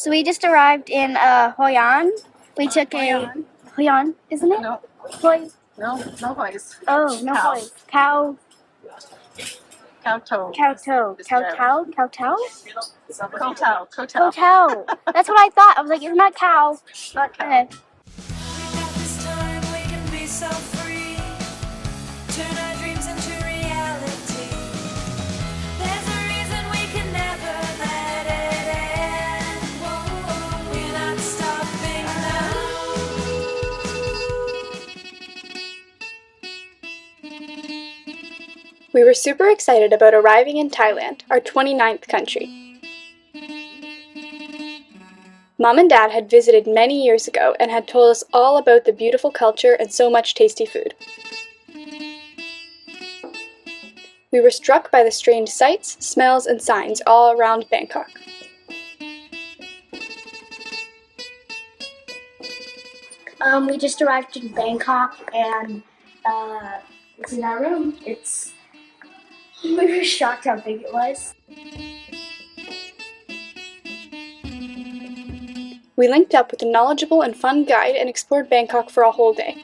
So we just arrived in Hoi An. We took Hoi An, isn't it? No. Hoi. No hoist. Oh, no Cow. Hoi. Cow. Cow toe. Cow toe. Cow towel. Cow towel. Kotal. Hotel. That's what I thought. I was like, it's not cow. Not cow. We were super excited about arriving in Thailand, our 29th country. Mom and Dad had visited many years ago and had told us all about the beautiful culture and so much tasty food. We were struck by the strange sights, smells, and signs all around Bangkok. We just arrived in Bangkok and it's in our room. We were shocked how big it was. We linked up with a knowledgeable and fun guide and explored Bangkok for a whole day.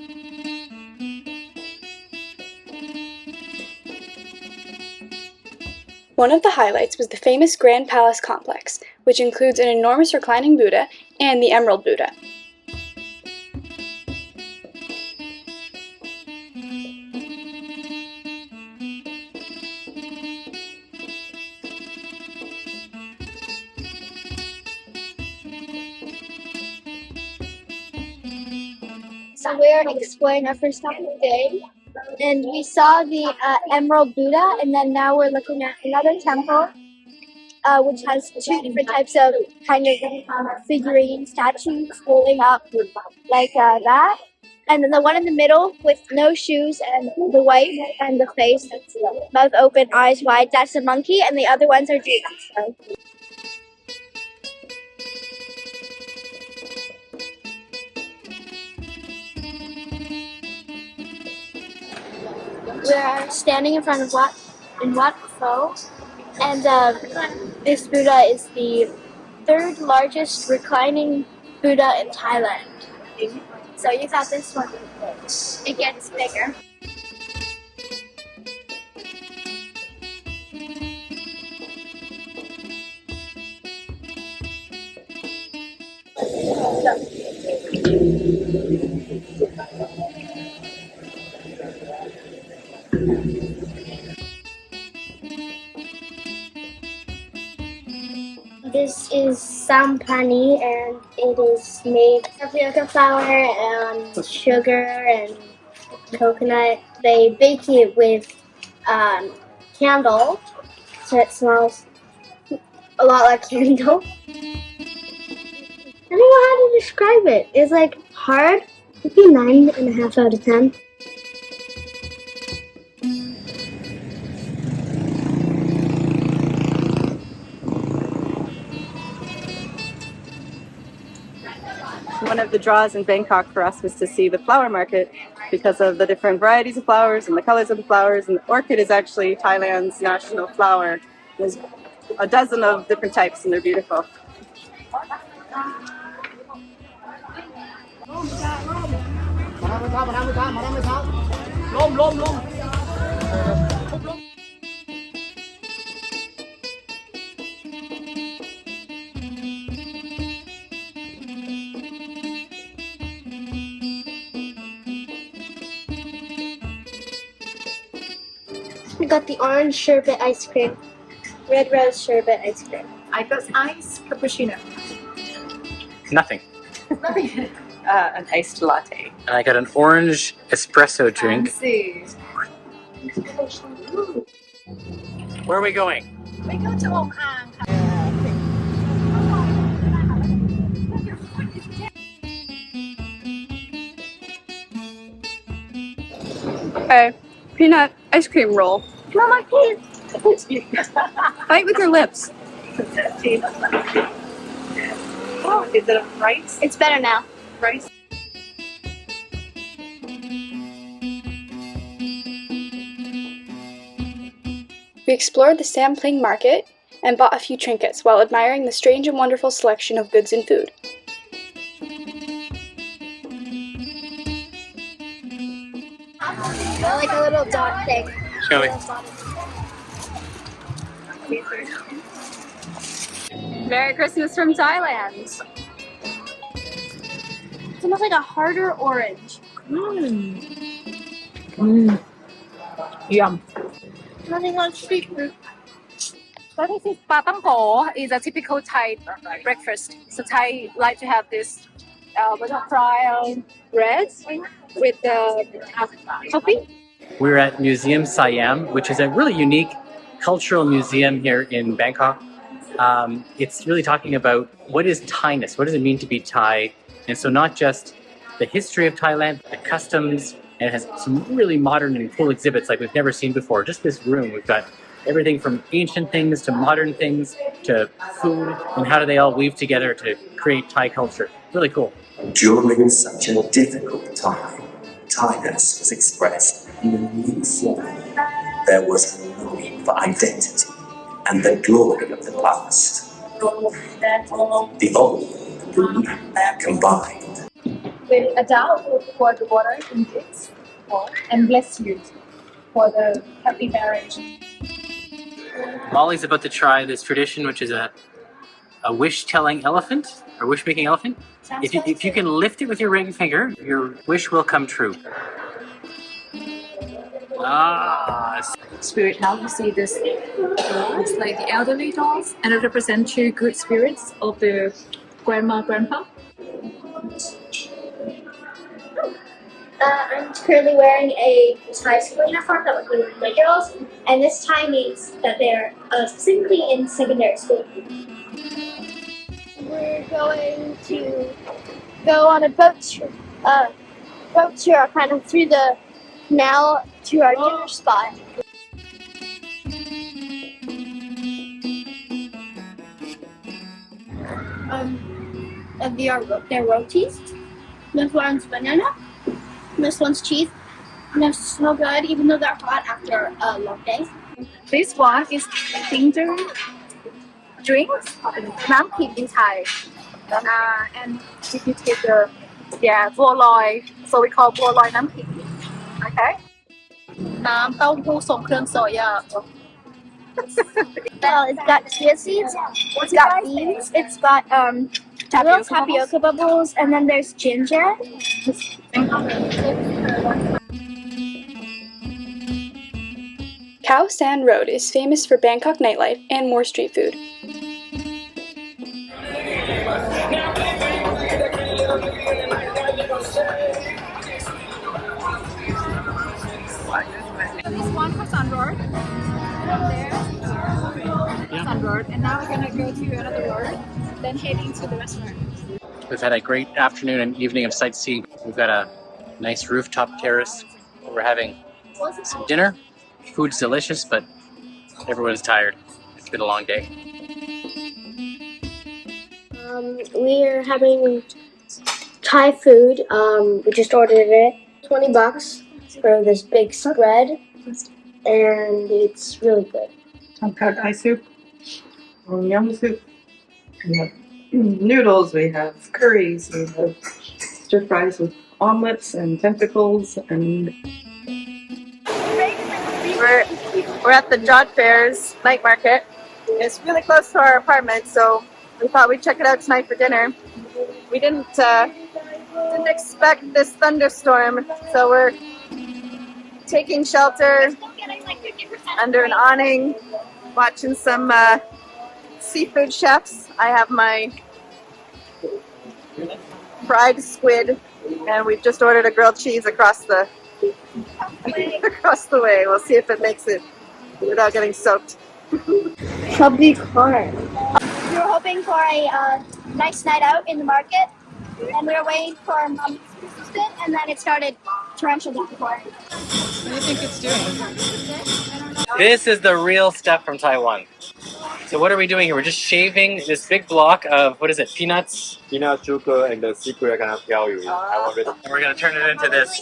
One of the highlights was the famous Grand Palace complex, which includes an enormous reclining Buddha and the Emerald Buddha. So we're exploring our first stop of the day, and we saw the Emerald Buddha, and then now we're looking at another temple, which has two different types of kind of figurine statues rolling up like that. And then the one in the middle with no shoes and the white and the face, mouth open, eyes wide, that's a monkey, and the other ones are demons. So. We are standing in front of Wat Pho, and this Buddha is the third largest reclining Buddha in Thailand. So you thought this one, it gets bigger. This is sampani, and it is made of yucca flour and sugar and coconut. They bake it with candle, so it smells a lot like candle. I don't know how to describe it. It's like hard. Maybe 9.5 out of 10. One of the draws in Bangkok for us was to see the flower market because of the different varieties of flowers and the colors of the flowers. And the orchid is actually Thailand's national flower. There's a dozen of different types and they're beautiful. We got the orange sherbet ice cream, red rose sherbet ice cream. I got ice cappuccino. Nothing. An iced latte. And I got an orange espresso drink. Fancy. Where are we going? We go to Hong Kong. Okay, peanut ice cream roll. Not my kids. Bite with your lips. Oh, is it rice? It's better now. Rice. We explored the sampling market and bought a few trinkets while admiring the strange and wonderful selection of goods and food. Like a little dot thing. Show me. Merry Christmas from Thailand. It's almost like a harder orange. Yum. Nothing on street food. So this is patangko. Is a typical Thai breakfast. So Thai like to have this butterfly bread with coffee. We're at Museum Siam, which is a really unique cultural museum here in Bangkok. It's really talking about what is Thainess, what does it mean to be Thai, and so not just the history of Thailand, the customs, and it has some really modern and cool exhibits like we've never seen before. Just this room, we've got everything from ancient things to modern things to food, and how do they all weave together to create Thai culture. Really cool. During such a difficult time, Thailand was expressed in a new form. There was a longing for identity and the glory of the past. The old and the new combined. With a dove for the water in this and bless you for the happy marriage. Molly's about to try this tradition, which is a wish-telling elephant, or wish-making elephant. If you can lift it with your ring finger, your wish will come true. Spirit, now you see this it's like the elderly dolls, and it represents two good spirits of the grandma, grandpa. I'm currently wearing a Thai school uniform that was with my girls, and this Thai means that they're specifically in secondary school. We're going to go on a boat tour kind of through the canal to our dinner spot. And they're rotis. This one's banana. This one's cheese. And they're so good, even though they're hot after a long day. This one is ginger drinks, nam kip in Thai. And if you take theบัวลอย, so we call บัวลอย nam kip. Okay. น้ำเต้าหู้ทรงเครื่องโซยา. It's got chia seeds, it's got beans, it's got little tapioca bubbles, and then there's ginger. Khao San Road is famous for Bangkok nightlife and more street food. This one for Sun Road. There. Sun Road. And now we're gonna go to another road, then heading to the restaurant. We've had a great afternoon and evening of sightseeing. We've got a nice rooftop terrace where we're having some dinner. Food's delicious, but everyone's tired. It's been a long day. We're having Thai food. We just ordered it. $20 for this big spread, and it's really good. Thai soup, yum soup. We have noodles, we have curries, we have stir fries with omelets and tentacles, and We're at the Jod Fair's night market. It's really close to our apartment, so we thought we'd check it out tonight for dinner. We didn't expect this thunderstorm, so we're taking shelter under an awning, watching some seafood chefs. I have my fried squid, and we've just ordered a grilled cheese across the way. We'll see if it makes it without getting soaked. Chubby car. We were hoping for a nice night out in the market, and we were waiting for Mommy's assistant, and then it started torrential downpour. What do you think it's doing? This is the real stuff from Taiwan. So what are we doing here? We're just shaving this big block of, what is it, peanuts? Peanut, sugar, and the secret kind of tell you. I want it. And we're going to turn it into this.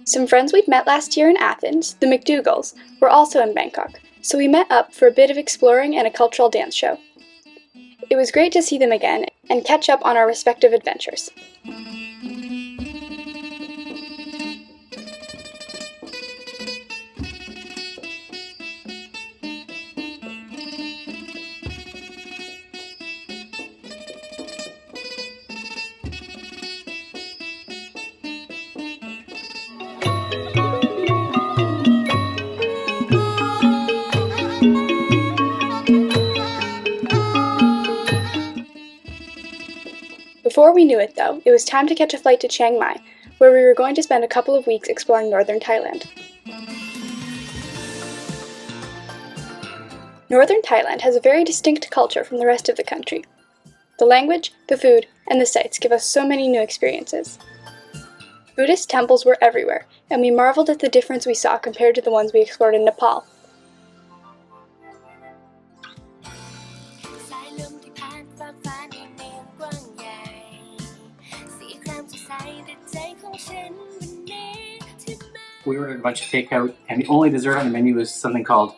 Some friends we'd met last year in Athens, the McDougals, were also in Bangkok, so we met up for a bit of exploring and a cultural dance show. It was great to see them again and catch up on our respective adventures. Before we knew it, though, it was time to catch a flight to Chiang Mai, where we were going to spend a couple of weeks exploring northern Thailand. Northern Thailand has a very distinct culture from the rest of the country. The language, the food, and the sights give us so many new experiences. Buddhist temples were everywhere, and we marveled at the difference we saw compared to the ones we explored in Nepal. We ordered a bunch of takeout, and the only dessert on the menu was something called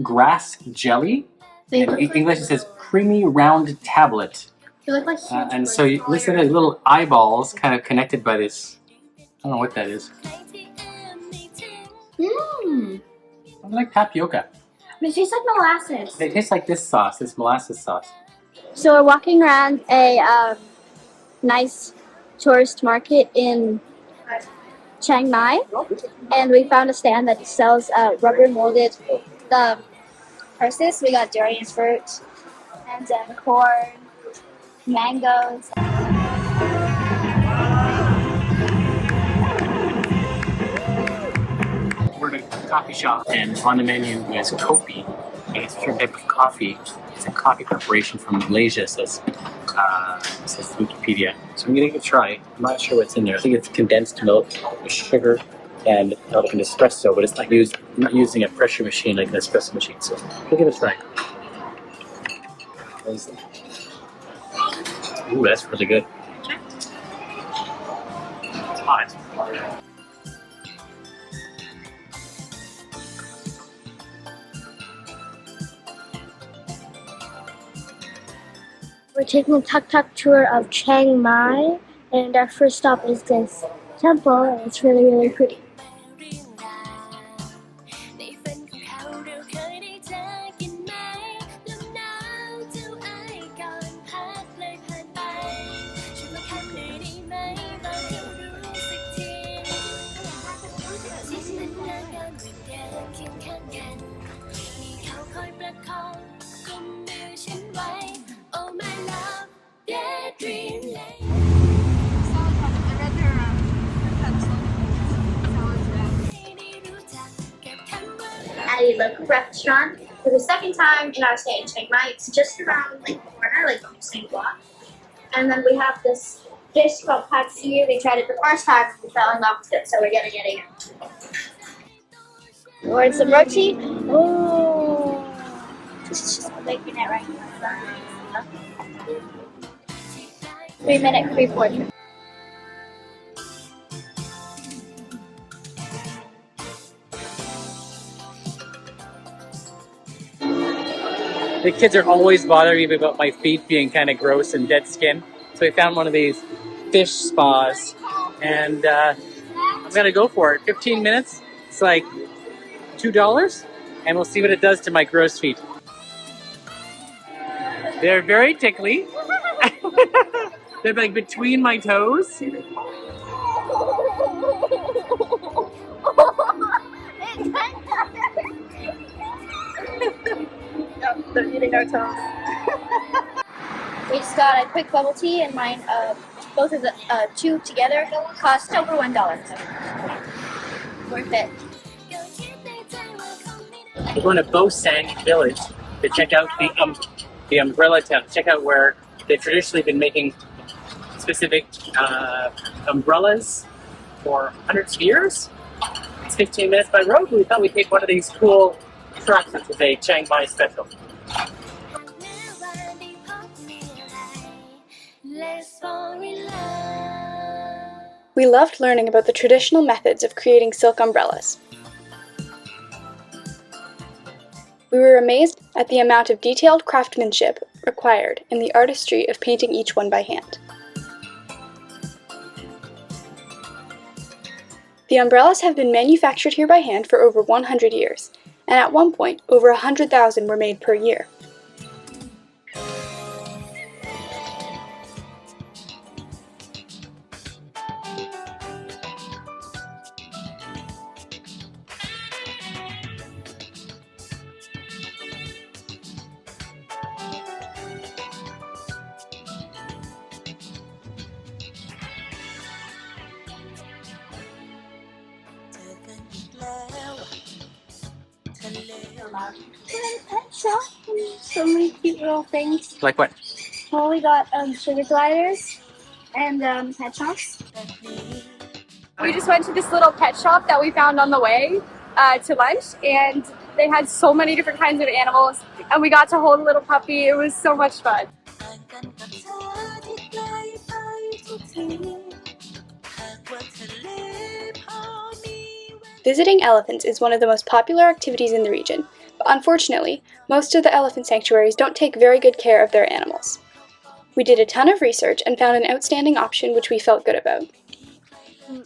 grass jelly. In English it says creamy round tablet. They look like And so you listen to little eyeballs kind of connected by this. I don't know what that is. Mmm. I like tapioca. It tastes like molasses. It tastes like this sauce, this molasses sauce. So we're walking around a nice tourist market in Chiang Mai, and we found a stand that sells rubber molded purses. We got durian fruit and corn, mangoes. We're in a coffee shop, and on the menu is kopi, and it's a different type of coffee. It's a coffee preparation from Malaysia, says Wikipedia. So I'm gonna give it a try. I'm not sure what's in there. I think it's condensed milk with sugar and like an espresso, but it's not using a pressure machine like an espresso machine. So we'll give it a try. Ooh, that's really good. It's hot. We're taking a tuk-tuk tour of Chiang Mai, and our first stop is this temple, and it's really, really pretty. At a local restaurant for the second time in our stay in Chiang Mai. It's just around the corner, like on the same block. And then we have this dish called pad see. We tried it the first time and we fell in love with it, so we're getting it again. We ordered some roti. Oh, just making it right now. 3-minute pre-portrait. The kids are always bothering me about my feet being kind of gross and dead skin. So we found one of these fish spas, and I'm gonna go for it. 15 minutes, it's like $2, and we'll see what it does to my gross feet. They're very tickly. They're like between my toes. They're eating our toes. We just got a quick bubble tea, and mine, both of the two together cost over $1. Worth it. We're going to Bo Sang Village to check out the umbrella town. Check out where they've traditionally been making specific umbrellas for hundreds of years. It's 15 minutes by road, but we thought we'd take one of these cool trucks, which is a Chiang Mai special. We loved learning about the traditional methods of creating silk umbrellas. We were amazed at the amount of detailed craftsmanship required in the artistry of painting each one by hand. The umbrellas have been manufactured here by hand for over 100 years, and at one point, over 100,000 were made per year. Pet shop. So many cute little things. Like what? Well, we got sugar gliders and pet shops. We just went to this little pet shop that we found on the way to lunch, and they had so many different kinds of animals, and we got to hold a little puppy. It was so much fun. Visiting elephants is one of the most popular activities in the region, but unfortunately, most of the elephant sanctuaries don't take very good care of their animals. We did a ton of research and found an outstanding option which we felt good about.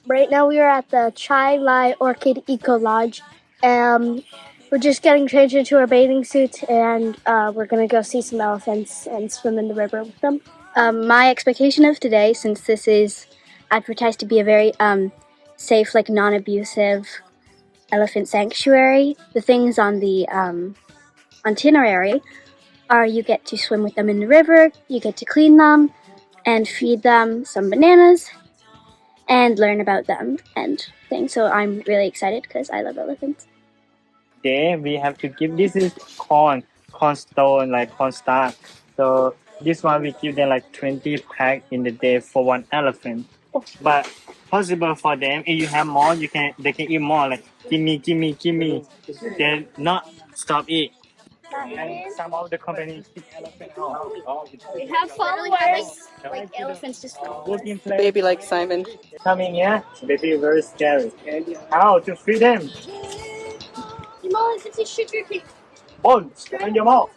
Right now we are at the Chai Lai Orchid Eco Lodge. We're just getting changed into our bathing suits, and we're going to go see some elephants and swim in the river with them. My expectation of today, since this is advertised to be a very safe, like non-abusive elephant sanctuary, the things on the itinerary are you get to swim with them in the river, you get to clean them and feed them some bananas and learn about them and things. So I'm really excited because I love elephants. Then we have to give, this is cornstone, like cornstarch. So this one we give them like 20 pack in the day for one elephant. But possible for them, if you have more, they can eat more. Like give me. They not stop eat. And some of the companies keep elephant out. They have followers. Like elephants just Working place. Baby like Simon. Coming here, baby very scary. How to feed them? It's a sugar cane. Bones in your mouth.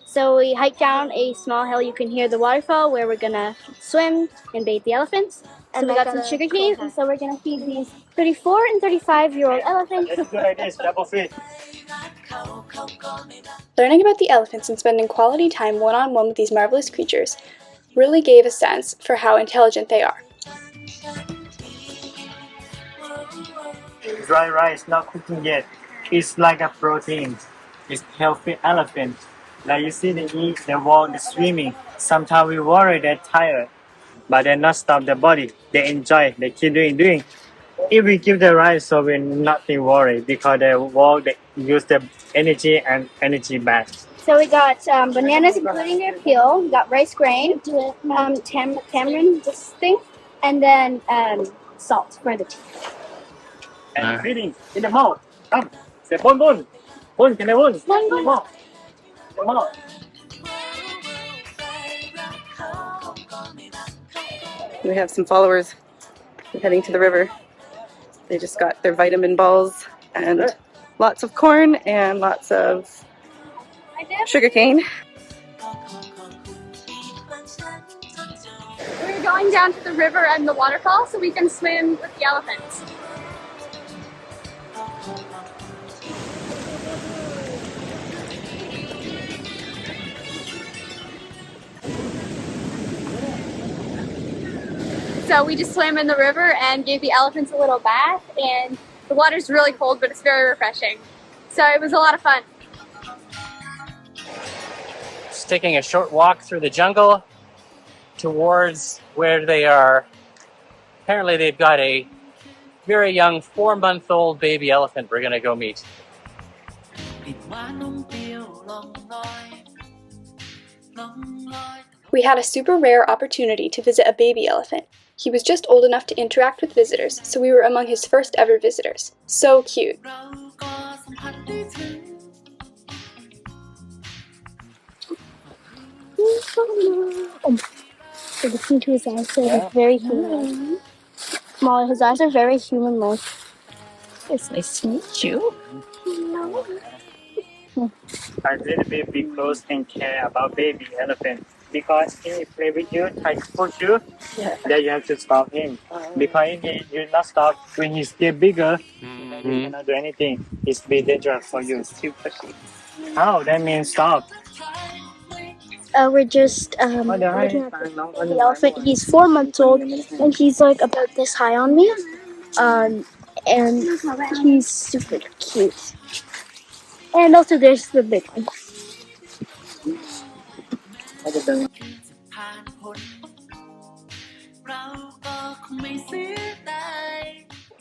So we hiked down a small hill. You can hear the waterfall where we're gonna swim and bathe the elephants. So we got some sugar cane, and so we're gonna feed these 34 and 35-year-old elephants. That's good idea, double feed. Learning about the elephants and spending quality time one-on-one with these marvelous creatures really gave a sense for how intelligent they are. Dry rice, not cooking yet. It's like a protein. It's healthy elephant. Like you see, they eat, they walk, they swimming. Sometimes we worry they're tired, but they not stop their body. They enjoy, they keep doing. If we give the rice, so we're nothing worried because they walk, they use the energy and energy back. So we got bananas, including their peel. We got rice grain, tamarind, this thing, and then salt for the tea. And feeding in the mouth. Come, say bun. Bun, can I bun? Bun. Mouth. The mouth. We have some followers heading to the river. They just got their vitamin balls and lots of corn and lots of sugar cane. We're going down to the river and the waterfall so we can swim with the elephants. So we just swam in the river and gave the elephants a little bath, and the water's really cold, but it's very refreshing. So it was a lot of fun. Just taking a short walk through the jungle towards where they are. Apparently they've got a very young 4-month-old baby elephant we're going to go meet. We had a super rare opportunity to visit a baby elephant. He was just old enough to interact with visitors, so we were among his first ever visitors. So cute. listen to his eyes. They're like very human. Molly, his eyes are very human-like. It's nice to meet you. A little bit be close and care about baby elephant because if he play with you, try to push you, then you have to stop him. Because if you not stop when he's still bigger, then you cannot do anything. It's be dangerous for you. Too pushy. How? That means stop. We're just looking at the elephant. He's 4 months old, and he's like about this high on me. And he's super cute. And also there's the big one. It's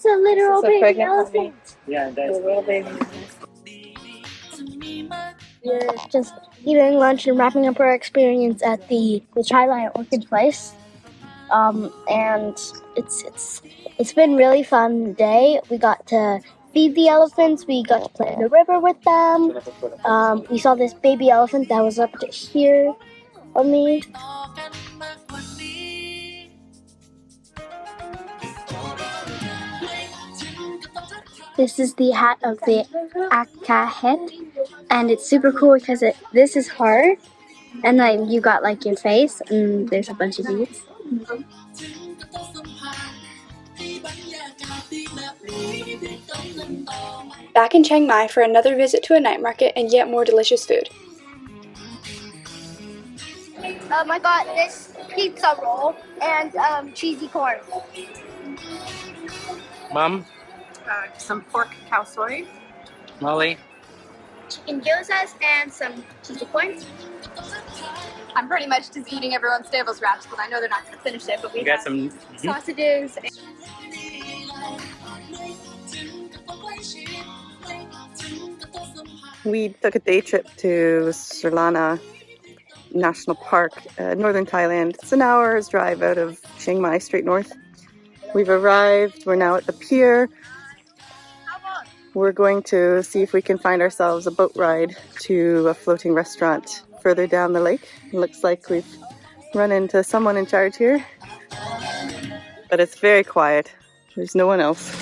a literal baby elephant. Yeah, that's Little baby. We're just eating lunch and wrapping up our experience at the Thailand Orchid Place. And it's been really fun day. We got to feed the elephants. We got to play in the river with them. We saw this baby elephant that was up to here on me. This is the hat of the Akka head, and it's super cool because this is hard, and then you got like your face, and there's a bunch of beads. Back in Chiang Mai for another visit to a night market and yet more delicious food. I got this pizza roll and cheesy corn. Mom, Some pork cow soy. Molly. Chicken gyozas and some cheesy corn. I'm pretty much just eating everyone's tables wraps because I know they're not going to finish it, but we You got have some. sausages. We took a day trip to Sirlana National Park, northern Thailand. It's an hour's drive out of Chiang Mai, straight north. We've arrived. We're now at the pier. We're going to see if we can find ourselves a boat ride to a floating restaurant further down the lake. It looks like we've run into someone in charge here, but it's very quiet. There's no one else.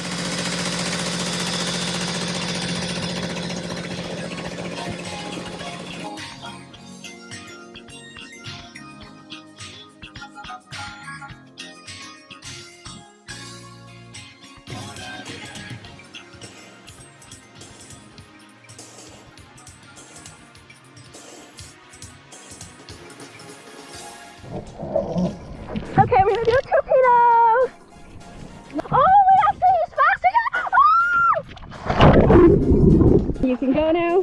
Okay, we're gonna do a torpedo! Oh, we actually is faster! You can go now.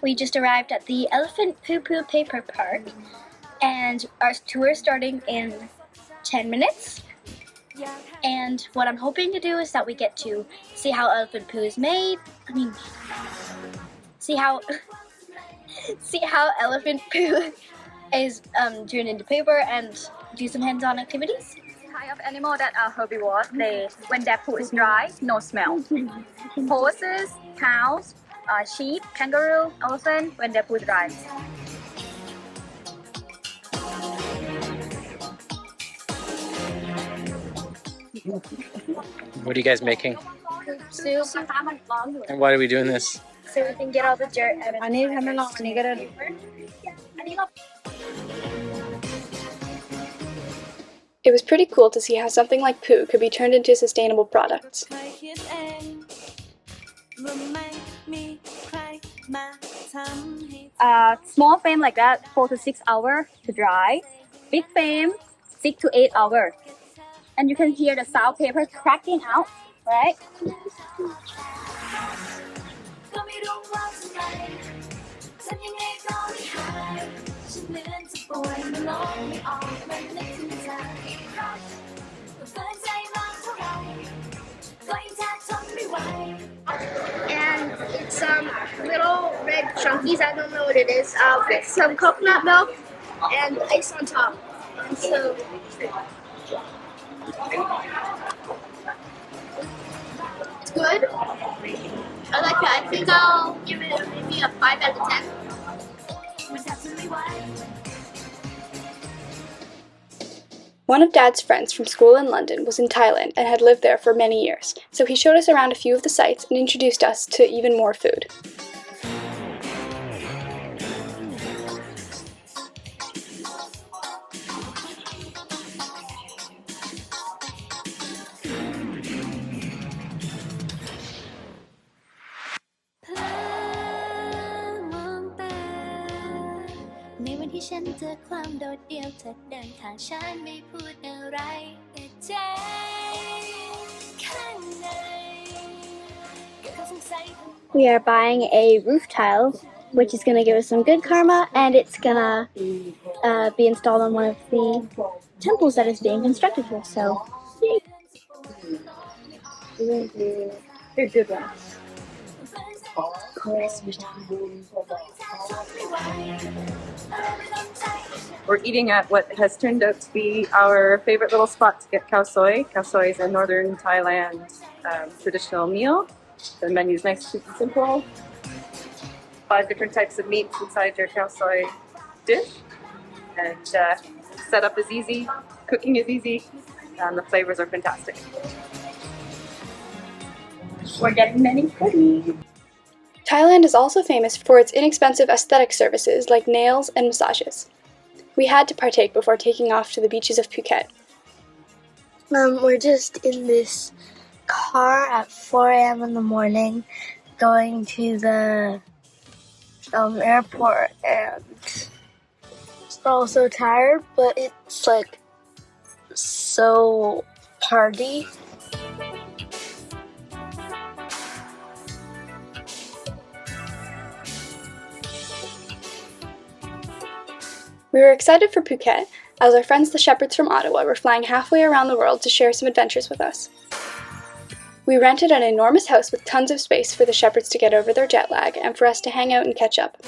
We just arrived at the Elephant Poo Poo Paper Park, and our tour is starting in 10 minutes. And what I'm hoping to do is that we get to see how elephant poo is made. See how elephant poo is turned into paper and do some hands-on activities. Kind of animal that are herbivores. They, when their poo is dry, no smell. Horses, cows, sheep, kangaroo, elephant, when their poo is dry. What are you guys making? Soup. And why are we doing this? So we can get all the dirt out of It was pretty cool to see how something like poo could be turned into sustainable products. Small frame like that, 4 to 6 hours to dry. Big frame, 6 to 8 hours. And you can hear the sound paper cracking out, right? And it's some little red chunkies, I don't know what it is, some coconut milk and ice on top. And so It's good. I like it. I think I'll give it maybe a 5 out of 10. One of Dad's friends from school in London was in Thailand and had lived there for many years, so he showed us around a few of the sites and introduced us to even more food. We are buying a roof tile, which is going to give us some good karma, and it's going to be installed on one of the temples that is being constructed here. So, yay! Good one. We're eating at what has turned out to be our favorite little spot to get khao soi. Khao soi is a northern Thailand traditional meal. The menu is nice, cheap, and simple. 5 different types of meats inside your khao soi dish. And setup is easy, cooking is easy, and the flavors are fantastic. We're getting many goodies. Thailand is also famous for its inexpensive aesthetic services like nails and massages. We had to partake before taking off to the beaches of Phuket. We're just in this car at 4 a.m. in the morning going to the airport, and we're all so tired, but it's like so party. We were excited for Phuket, as our friends the shepherds from Ottawa were flying halfway around the world to share some adventures with us. We rented an enormous house with tons of space for the shepherds to get over their jet lag and for us to hang out and catch up.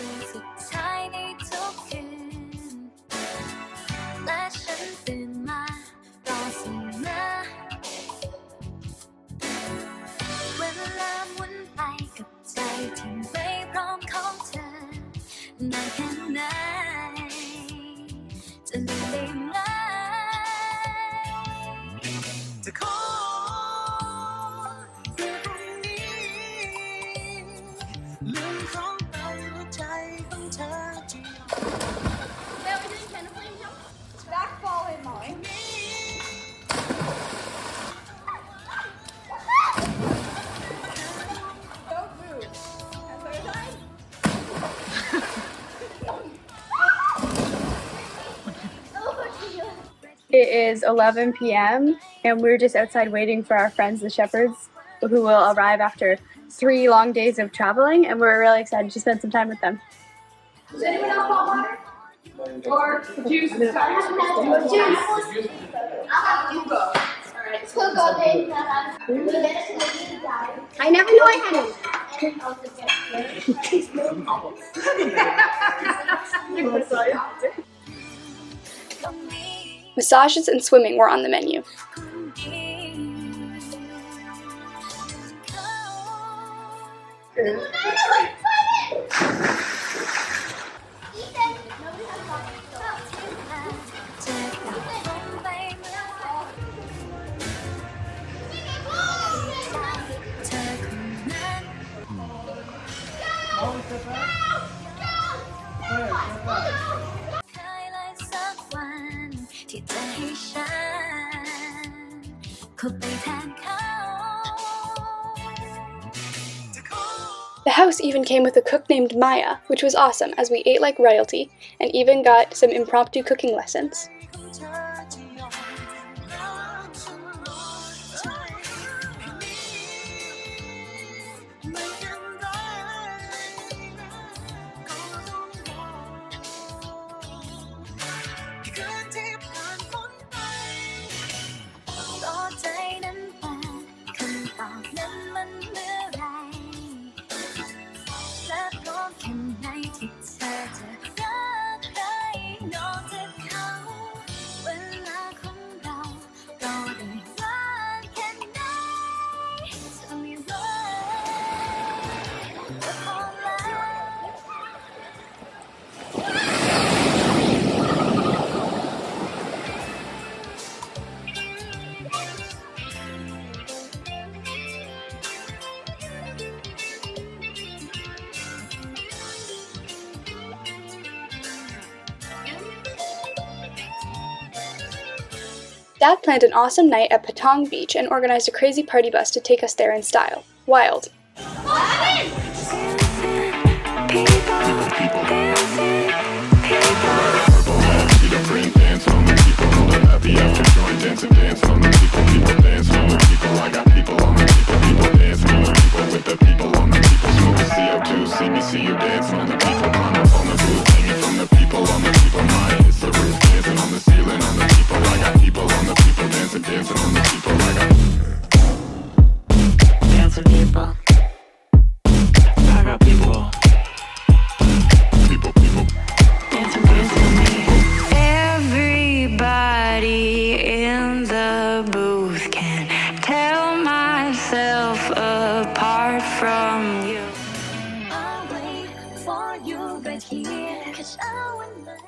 It is 11 p.m. and we're just outside waiting for our friends the shepherds, who will arrive after 3 long days of traveling, and we're really excited to spend some time with them. Does anyone else want water? Or juice? Juice. I'll have Hugo. Alright, let's go, Dave. I never knew I had it. Massages and swimming were on the menu. The house even came with a cook named Maya, which was awesome as we ate like royalty and even got some impromptu cooking lessons. Dad planned an awesome night at Patong Beach and organized a crazy party bus to take us there in style. Wild.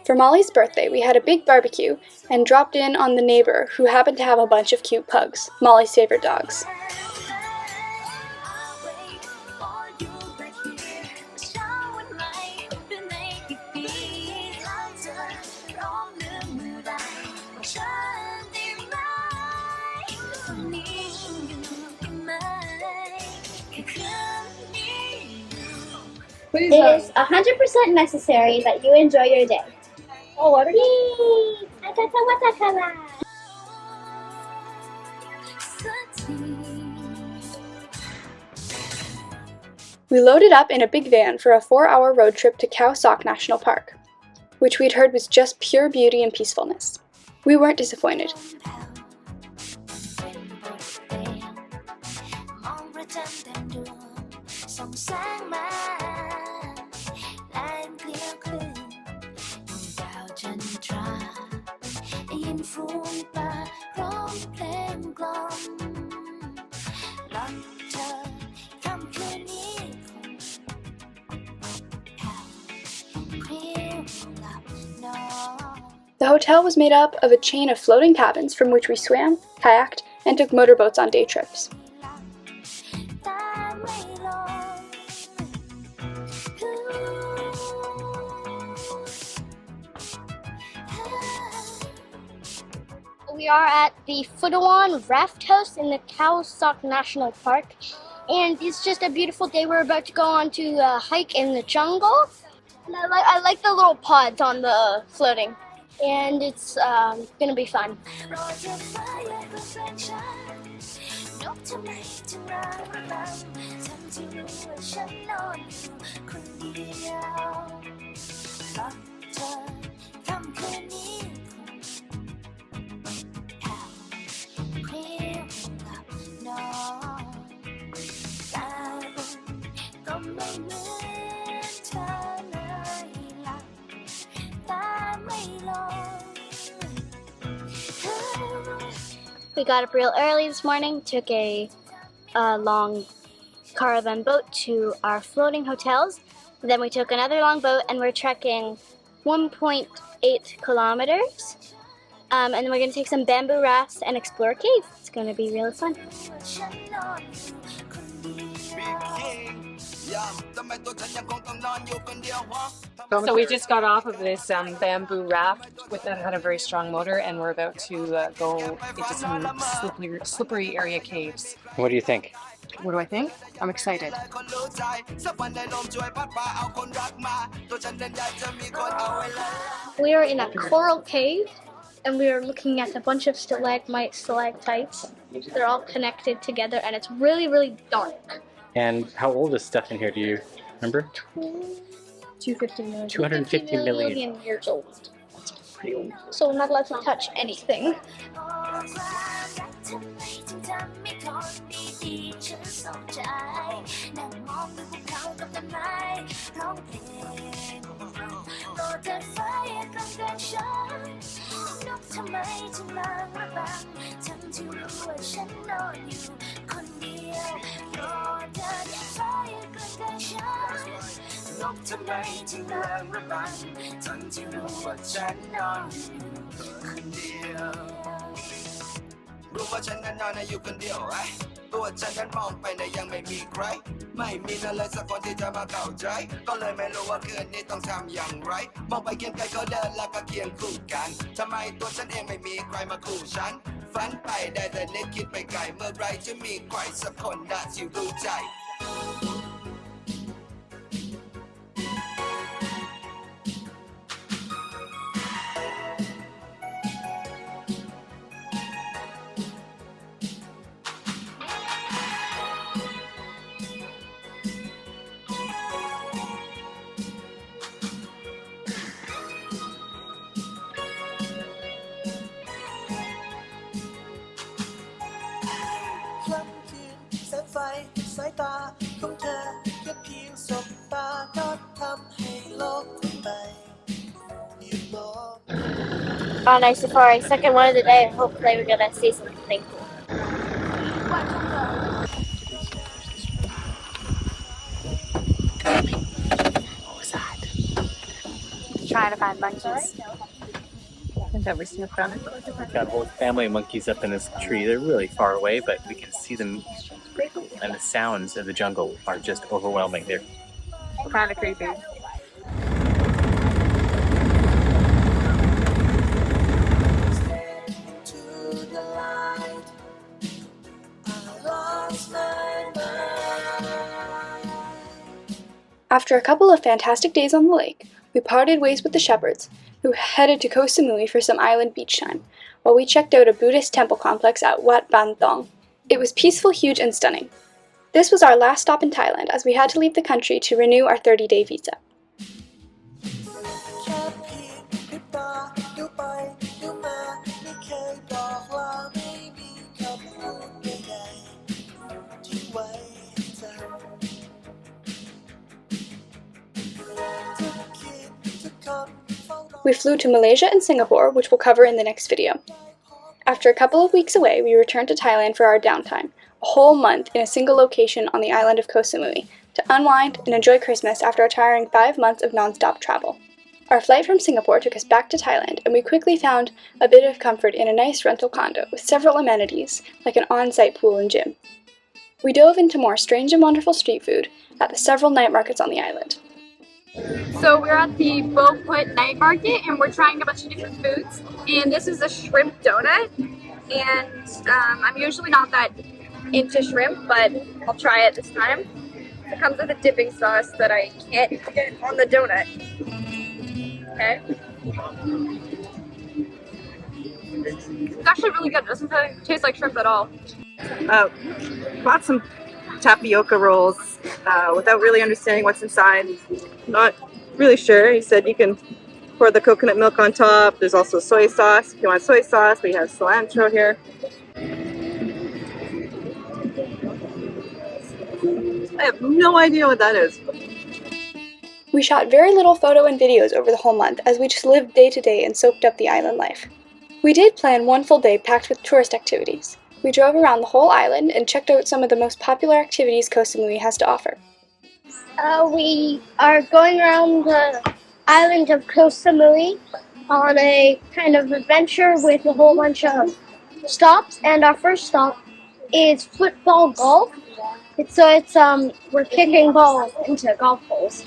For Molly's birthday, we had a big barbecue and dropped in on the neighbor who happened to have a bunch of cute pugs, Molly's favorite dogs. It is 100% necessary that you enjoy your day. Oh, what are you? We loaded up in a big van for a 4-hour road trip to Khao Sok National Park, which we'd heard was just pure beauty and peacefulness. We weren't disappointed. The hotel was made up of a chain of floating cabins from which we swam, kayaked, and took motorboats on day trips. We are at the Futawan Raft House in the Khao Sok National Park, and it's just a beautiful day. We're about to go on to a hike in the jungle, and I like the little pods on the floating, and it's gonna be fun. We got up real early this morning, took a long caravan boat to our floating hotels. Then we took another long boat and we're trekking 1.8 kilometers. And then we're going to take some bamboo rafts and explore a cave. It's going to be really fun. So we just got off of this bamboo raft that had a very strong motor, and we're about to go into some slippery area caves. What do you think? What do I think? I'm excited. We are in a coral cave, and we are looking at a bunch of stalagmites, stalactites. They're all connected together, and it's really, really dark. And how old is stuff in here? Do you remember? 250 million. 250 million years old. Pretty old. So we're not allowed to touch anything. ฝันไปได้แต่เน็ตคิดไปไกลเมื่อไรจะมีใครสักคนน่าที่รู้ใจ ค่ำคืนแสงไฟสายตาของเธอแค่เพียงสบตาก็ทำให้โลกทั้งใบหยุดมอง On our safari, second one of the day. Hopefully, we're gonna see something cool. Trying to find monkeys. I've never seen a crown. We've got a whole family of monkeys up in this tree. They're really far away, but we can see them, and the sounds of the jungle are just overwhelming. They're Kind of creepy. After a couple of fantastic days on the lake, we parted ways with the shepherds, who headed to Koh Samui for some island beach time, while we checked out a Buddhist temple complex at Wat Ban Thong. It was peaceful, huge, and stunning. This was our last stop in Thailand, as we had to leave the country to renew our 30-day visa. แค่เพียงพริบตาดูไปดูมาไม่เคยบอกลาไม่มีคำพูดใดๆทิ้งไว้ให้จำทุกคิดทุกคนเฝ้ารอ We flew to Malaysia and Singapore, which we'll cover in the next video. After a couple of weeks away, we returned to Thailand for our downtime, a whole month in a single location on the island of Koh Samui, to unwind and enjoy Christmas after a tiring 5 months of non-stop travel. Our flight from Singapore took us back to Thailand, and we quickly found a bit of comfort in a nice rental condo with several amenities, like an on-site pool and gym. We dove into more strange and wonderful street food at the several night markets on the island. So we're at the Beauport night market and we're trying a bunch of different foods. And this is a shrimp donut. And I'm usually not that into shrimp, but I'll try it this time. It comes with a dipping sauce that I can't get on the donut. Okay. It's actually really good. It doesn't taste like shrimp at all. Bought some tapioca rolls without really understanding what's inside. Not really sure. He said you can pour the coconut milk on top. There's also soy sauce. If you want soy sauce, we have cilantro here. I have no idea what that is. We shot very little photo and videos over the whole month as we just lived day to day and soaked up the island life. We did plan one full day packed with tourist activities. We drove around the whole island and checked out some of the most popular activities Koh Samui has to offer. We are going around the island of Koh Samui on a kind of adventure with a whole bunch of stops, and our first stop is football golf. We're kicking balls into golf holes.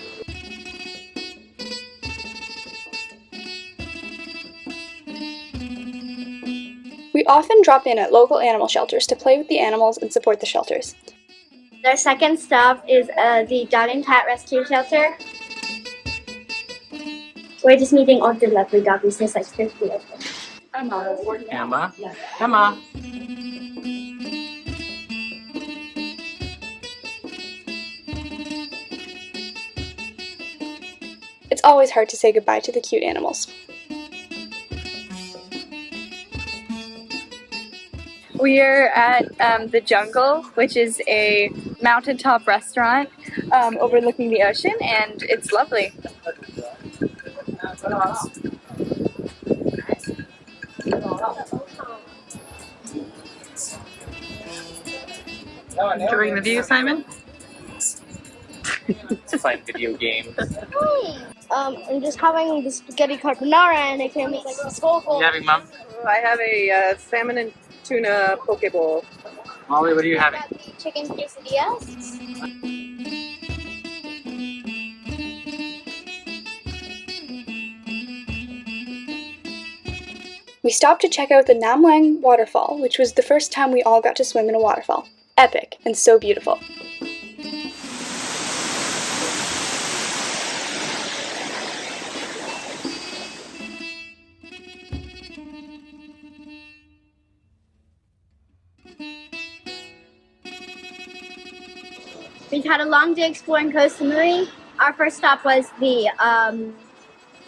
We often drop in at local animal shelters to play with the animals and support the shelters. Our second stop is the Dog and Cat Rescue Shelter. We're just meeting all the lovely doggies. There's like 50 of them. Emma. Emma. It's always hard to say goodbye to the cute animals. We're at the Jungle, which is a mountaintop restaurant overlooking the ocean, and it's lovely. Enjoying the view, Simon? Let's find video games. I'm just having the spaghetti carbonara, and I can make like a skull bowl. You having, Mom? I have a salmon and tuna poke bowl. Molly, what are you having? Chicken quesadillas. We stopped to check out the Nam Lang waterfall, which was the first time we all got to swim in a waterfall. Epic and so beautiful. We've had a long day exploring Koh Samui. Our first stop was the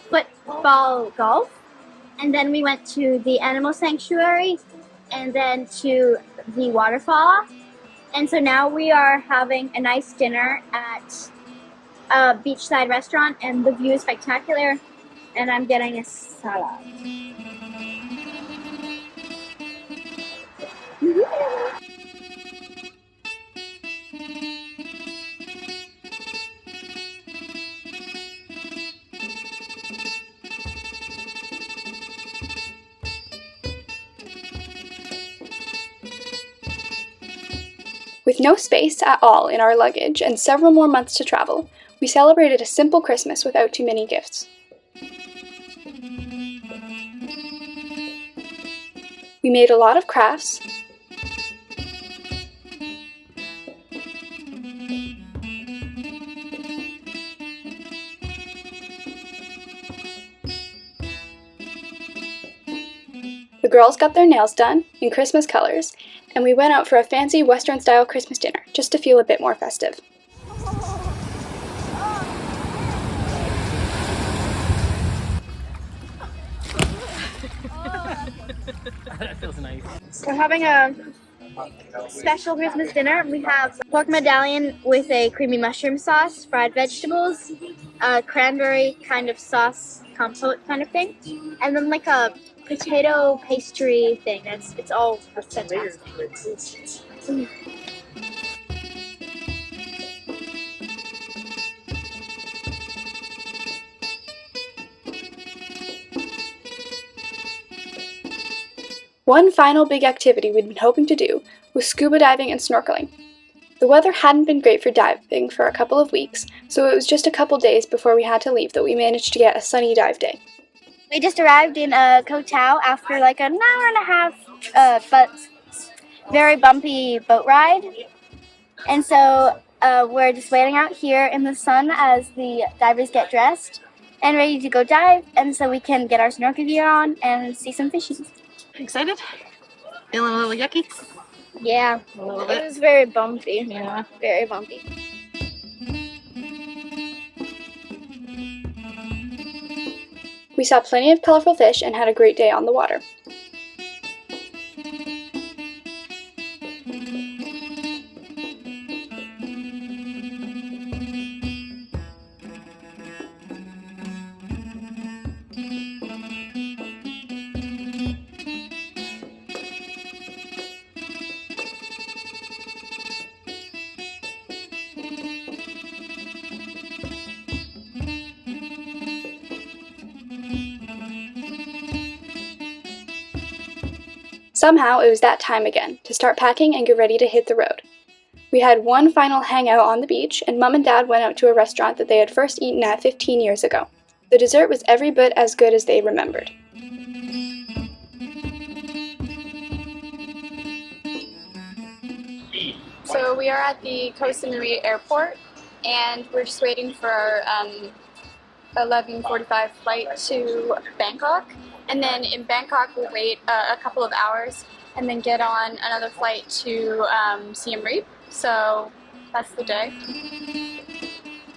football golf, and then we went to the animal sanctuary, and then to the waterfall. And so now we are having a nice dinner at a beachside restaurant, and the view is spectacular, and I'm getting a salad. With no space at all in our luggage and several more months to travel, we celebrated a simple Christmas without too many gifts. We made a lot of crafts, the girls got their nails done in Christmas colors, and we went out for a fancy Western-style Christmas dinner, just to feel a bit more festive. That feels nice. We're having a special Christmas dinner. We have pork medallion with a creamy mushroom sauce, fried vegetables, cranberry kind of sauce, compote kind of thing, and then like a potato pastry thing. It's all fantastic. One final big activity we'd been hoping to do was scuba diving and snorkeling. The weather hadn't been great for diving for a couple of weeks, so it was just a couple days before we had to leave that we managed to get a sunny dive day. We just arrived in Koh Tao after like an hour and a half, but very bumpy boat ride. And so we're just waiting out here in the sun as the divers get dressed and ready to go dive, and so we can get our snorkel gear on and see some fishies. Excited? Feeling a little yucky? Yeah, A little it bit. was very bumpy. Yeah. Very bumpy. We saw plenty of colorful fish and had a great day on the water. Somehow it was that time again, to start packing and get ready to hit the road. We had one final hangout on the beach, and Mum and Dad went out to a restaurant that they had first eaten at 15 years ago. The dessert was every bit as good as they remembered. So we are at the Koh Samui airport, and we're just waiting for our 11:45 flight to Bangkok. And then in Bangkok we'll wait a couple of hours and then get on another flight to Siem Reap. So that's the day.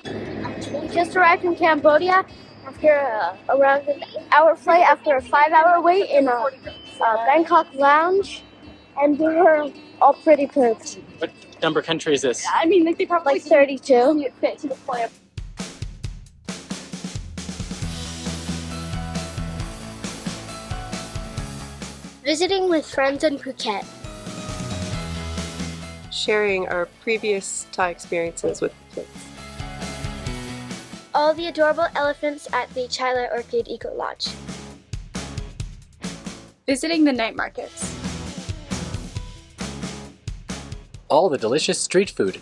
We just arrived in Cambodia after around an hour flight after a 5-hour wait in a Bangkok lounge, and we were all pretty pooped. What number country is this? I mean, like they probably like 32. Fit to the plane. Visiting with friends in Phuket. Sharing our previous Thai experiences with the kids. All the adorable elephants at the Chila Orchid Eco Lodge. Visiting the night markets. All the delicious street food.